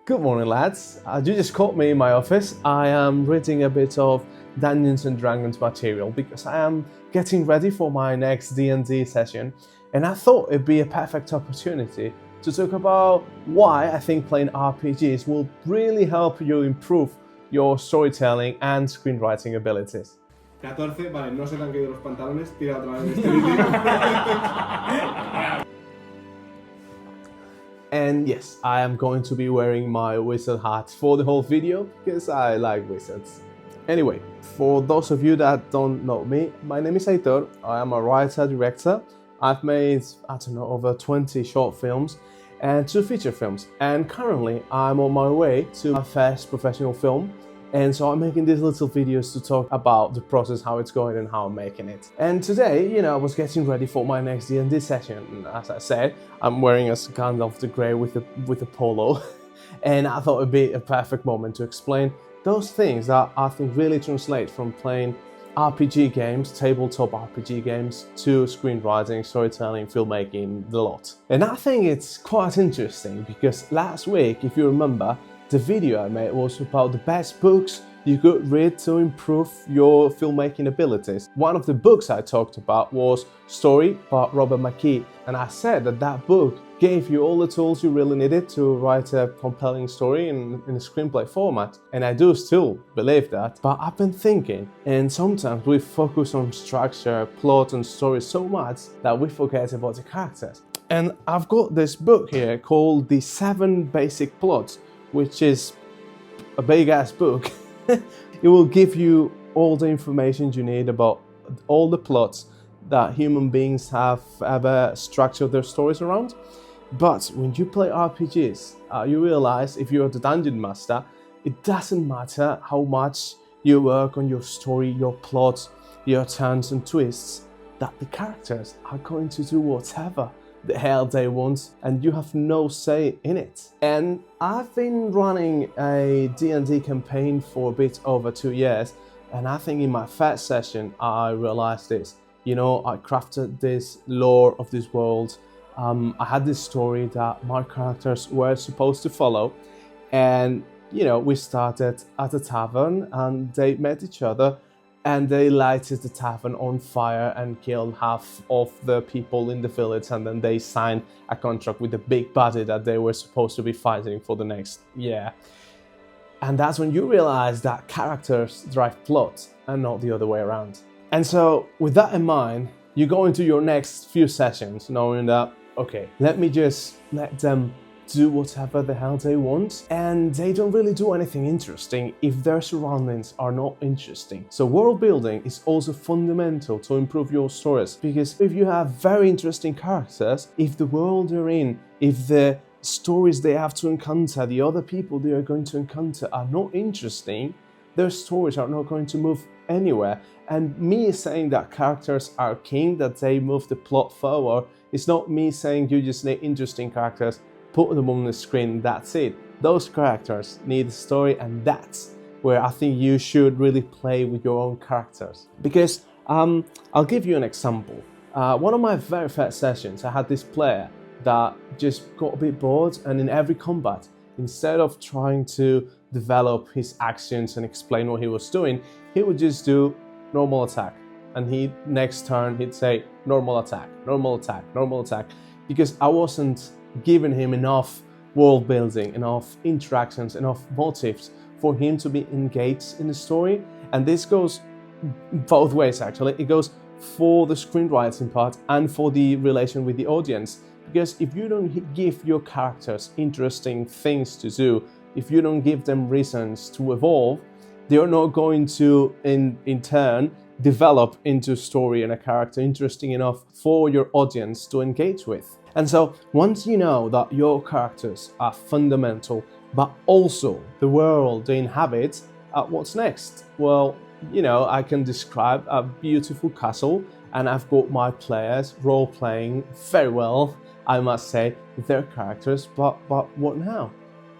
Good morning, lads. You just caught me in my office. I am reading a bit of Dungeons and Dragons material because I am getting ready for my next D&D session, and I thought it'd be a perfect opportunity to talk about why I think playing RPGs will really help you improve your storytelling and screenwriting abilities. 14, vale, no se te han caído los pantalones, tira otra vez este vídeo. And yes, I am going to be wearing my wizard hat for the whole video because I like wizards. Anyway, for those of you that don't know me, my name is Aitor. I am a writer-director. I've made, over 20 short films and 2 feature films. And currently, I'm on my way to my first professional film. And so I'm making these little videos to talk about the process, how it's going and how I'm making it. And today, I was getting ready for my next D&D session. And as I said, I'm wearing a Gandalf the Grey with a polo. And I thought it'd be a perfect moment to explain those things that I think really translate from playing RPG games, tabletop RPG games, to screenwriting, storytelling, filmmaking, the lot. And I think it's quite interesting because last week, if you remember, the video I made was about the best books you could read to improve your filmmaking abilities. One of the books I talked about was Story by Robert McKee, and I said that book gave you all the tools you really needed to write a compelling story in a screenplay format. And I do still believe that, but I've been thinking, and sometimes we focus on structure, plot and story so much that we forget about the characters. And I've got this book here called The 7 Basic Plots, which is a big ass book. It will give you all the information you need about all the plots that human beings have ever structured their stories around. But when you play RPGs, you realize if you're the dungeon master, it doesn't matter how much you work on your story, your plot, your turns and twists, that the characters are going to do whatever the hell they want, and you have no say in it. And I've been running a D&D campaign for a bit over 2 years, and I think in my first session I realized this. I crafted this lore of this world. I had this story that my characters were supposed to follow, and we started at a tavern and they met each other and they lighted the tavern on fire and killed half of the people in the village, and then they signed a contract with the big body that they were supposed to be fighting for the next year. And that's when you realize that characters drive plot and not the other way around. And so with that in mind, you go into your next few sessions knowing that, okay, let me just let them do whatever the hell they want, and they don't really do anything interesting if their surroundings are not interesting. So world building is also fundamental to improve your stories, because if you have very interesting characters, if the world they're in, if the stories they have to encounter, the other people they are going to encounter are not interesting, their stories are not going to move anywhere. And me saying that characters are king, that they move the plot forward, it's not me saying you just need interesting characters, put them on the screen, that's it. Those characters need a story, and that's where I think you should really play with your own characters. Because I'll give you an example. One of my very first sessions, I had this player that just got a bit bored, and in every combat, instead of trying to develop his actions and explain what he was doing, he would just do normal attack. And next turn, he'd say normal attack, normal attack, normal attack. Because I wasn't giving him enough world building, enough interactions, enough motives for him to be engaged in the story. And this goes both ways actually. It goes for the screenwriting part and for the relation with the audience. Because if you don't give your characters interesting things to do, if you don't give them reasons to evolve, they are not going to in turn develop into a story and a character interesting enough for your audience to engage with. And so once you know that your characters are fundamental, but also the world they inhabit, what's next? Well, I can describe a beautiful castle, and I've got my players role-playing very well, I must say, with their characters, but what now?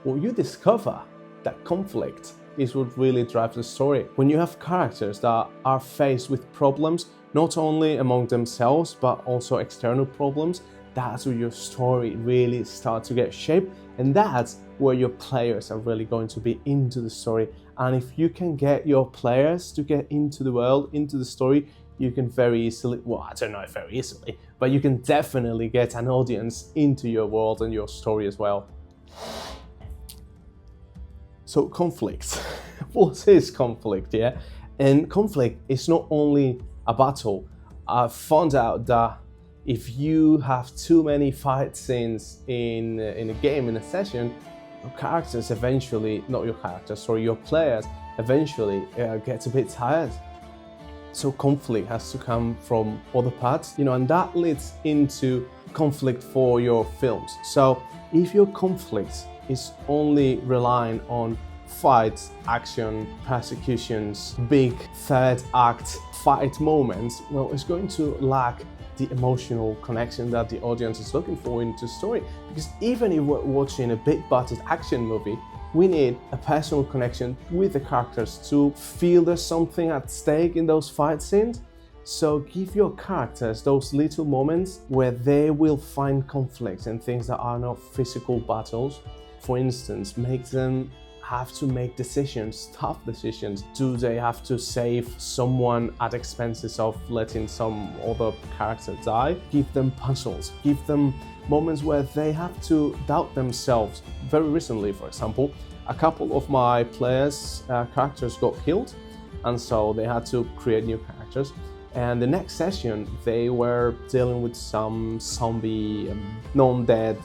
Well, you discover that conflict is what really drives the story. When you have characters that are faced with problems, not only among themselves, but also external problems, that's where your story really starts to get shape And that's where your players are really going to be into the story. And if you can get your players to get into the world, into the story, you can very easily, well, I don't know if very easily, but you can definitely get an audience into your world and your story as well. So conflict. What is conflict, yeah? And conflict is not only a battle. I found out that if you have too many fight scenes in a game, in a session, your characters eventually, not your characters, sorry, your players eventually get a bit tired. So conflict has to come from other parts, and that leads into conflict for your films. So if your conflict is only relying on fights, action, persecutions, big third act fight moments, well, it's going to lack the emotional connection that the audience is looking for into the story. Because even if we're watching a big budget action movie, we need a personal connection with the characters to feel there's something at stake in those fight scenes. So give your characters those little moments where they will find conflicts and things that are not physical battles. For instance, make them have to make decisions, tough decisions. Do they have to save someone at expenses of letting some other character die? Give them puzzles, give them moments where they have to doubt themselves. Very recently, for example, a couple of my players' characters got killed, and so they had to create new characters. And the next session, they were dealing with some zombie, non-dead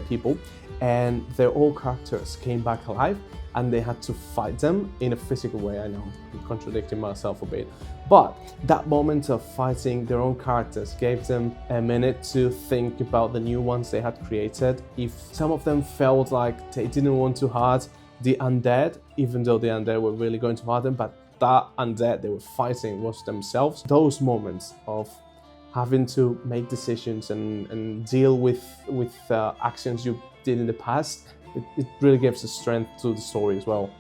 people, and their old characters came back alive, and they had to fight them in a physical way. I know, I'm contradicting myself a bit. But that moment of fighting their own characters gave them a minute to think about the new ones they had created. If some of them felt like they didn't want to hurt the undead, even though the undead were really going to hurt them, but that undead they were fighting was themselves. Those moments of having to make decisions and deal with actions you did in the past, it really gives a strength to the story as well.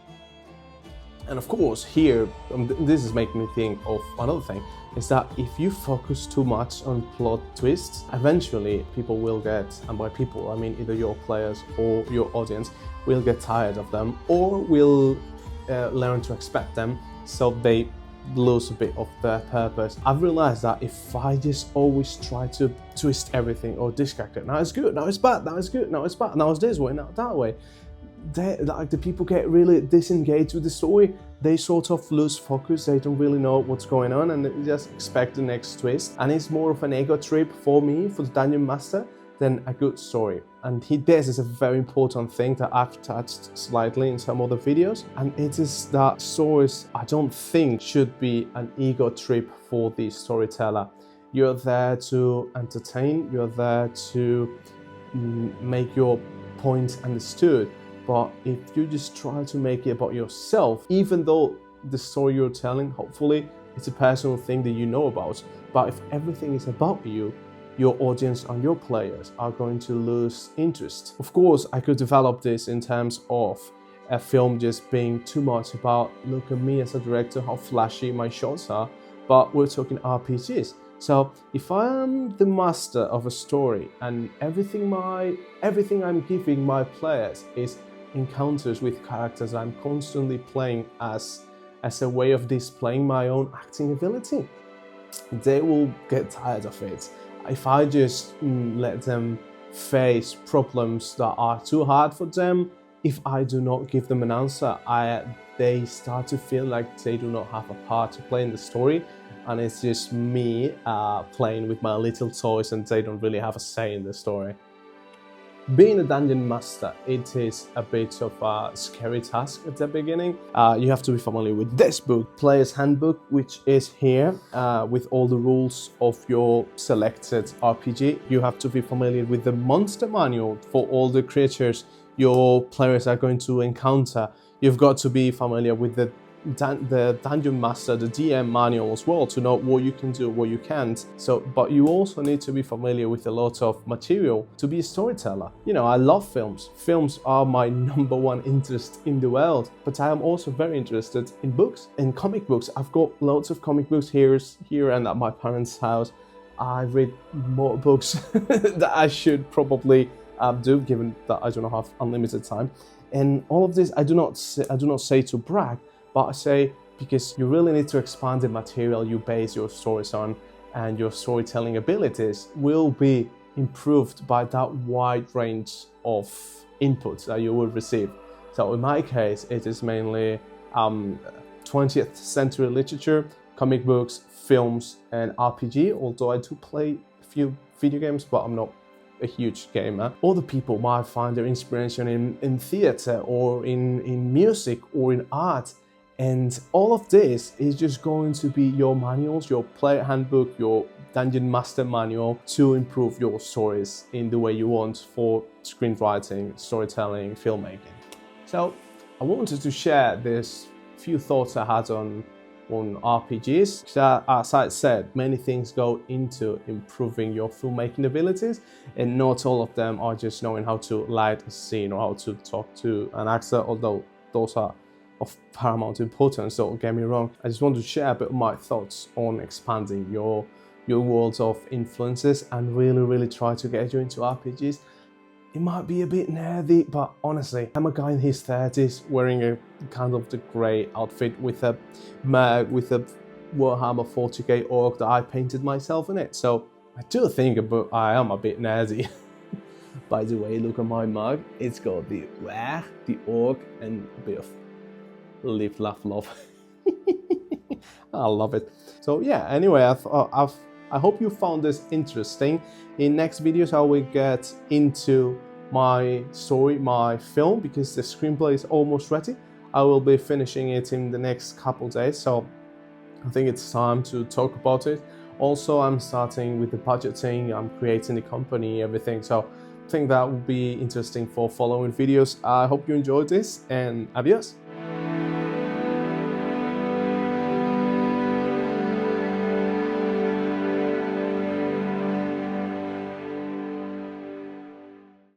And of course, here, this is making me think of another thing, is that if you focus too much on plot twists, eventually people will get, and by people I mean either your players or your audience, will get tired of them, or will learn to expect them, so they lose a bit of their purpose. I've realized that if I just always try to twist everything, or this character, now it's good, now it's bad, now it's good, now it's bad, now it's this way, now that way, the people get really disengaged with the story. They sort of lose focus, they don't really know what's going on, and they just expect the next twist. And it's more of an ego trip for me, for the Dungeon Master, than a good story. And this is a very important thing that I've touched slightly in some other videos, and it is that stories, I don't think, should be an ego trip for the storyteller. You're there to entertain, you're there to make your points understood. But if you just try to make it about yourself, even though the story you're telling, hopefully, it's a personal thing that you know about, but if everything is about you, your audience and your players are going to lose interest. Of course, I could develop this in terms of a film just being too much about, look at me as a director, how flashy my shots are, but we're talking RPGs. So if I am the master of a story and everything I'm giving my players is encounters with characters I'm constantly playing as a way of displaying my own acting ability, they will get tired of it. If I just let them face problems that are too hard for them, if I do not give them an answer, they start to feel like they do not have a part to play in the story, and it's just me playing with my little toys, and they don't really have a say in the story. Being a dungeon master, it is a bit of a scary task at the beginning. You have to be familiar with this book, Player's Handbook, which is here with all the rules of your selected RPG. You have to be familiar with the monster manual for all the creatures your players are going to encounter. You've got to be familiar with the Dungeon Master, the DM manual as well, to know what you can do, what you can't. But you also need to be familiar with a lot of material to be a storyteller. I love films. Films are my number one interest in the world, but I am also very interested in books, in comic books. I've got loads of comic books here and at my parents' house. I read more books that I should probably do, given that I do not have unlimited time. And all of this, I do not say to brag, but I say because you really need to expand the material you base your stories on, and your storytelling abilities will be improved by that wide range of inputs that you will receive. So in my case, it is mainly 20th century literature, comic books, films, and RPG, although I do play a few video games, but I'm not a huge gamer. Other people might find their inspiration in theater or in music or in art. And all of this is just going to be your manuals, your player handbook, your dungeon master manual to improve your stories in the way you want for screenwriting, storytelling, filmmaking. So I wanted to share this few thoughts I had on RPGs. So, as I said, many things go into improving your filmmaking abilities, and not all of them are just knowing how to light a scene or how to talk to an actor, although those are of paramount importance, so don't get me wrong. I just want to share a bit of my thoughts on expanding your worlds of influences and really try to get you into RPGs. It might be a bit nerdy, but honestly, I'm a guy in his 30s wearing a kind of the grey outfit with a mug with a Warhammer 40k orc that I painted myself in it. So I do think I am a bit nerdy. By the way, look at my mug. It's got the were, the orc, and a bit of live, laugh, love. I love it. So yeah, anyway, I hope you found this interesting. In next videos, I will get into my story, my film, because the screenplay is almost ready. I will be finishing it in the next couple days, so I think it's time to talk about it. Also, I'm starting with the budgeting, I'm creating the company, everything. So I think that will be interesting for following videos. I hope you enjoyed this, and adios.